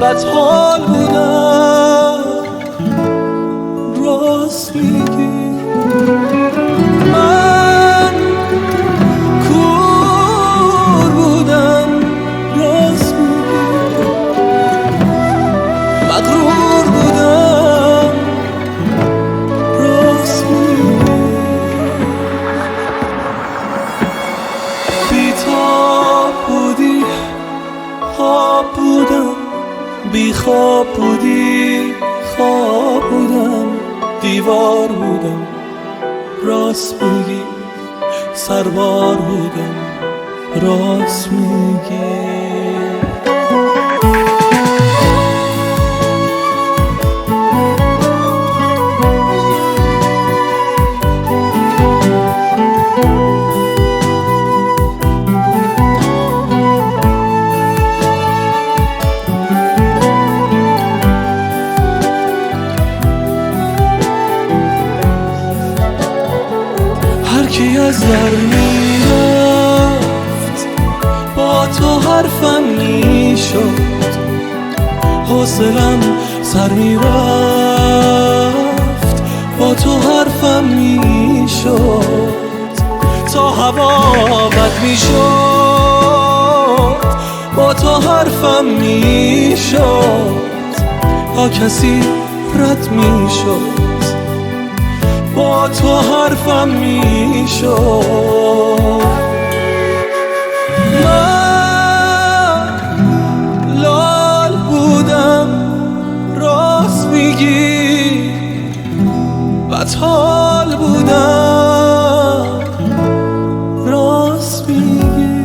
بدحال بودم راست میگی من کور بودم راست میگی مغرور بودم راست میگی بی‌تاب بودی خواب بودم بیخواب بودی خواب بودم دیوار بودم راست میگی سربار بودم راست میگی هرکی از در میرفت با تو حرفم میشد حوصلم سر میرفت با تو حرفم میشد تا هوا بد میشد با تو حرفم میشد با کسی رد میشد با تو حرفم میشد من لال بودم راست میگی بدحال بودم راست میگی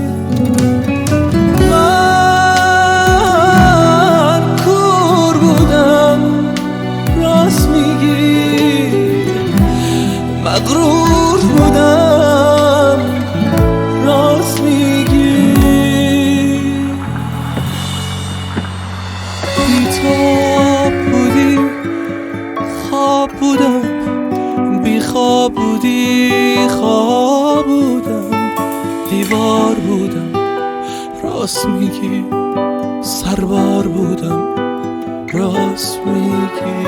من کور بودم راست میگی مغرور بودم راست میگی بی‌تاب بودی خواب بودم بیخواب بودی خواب بودم دیوار بودم راست میگی سربار بودم راست میگی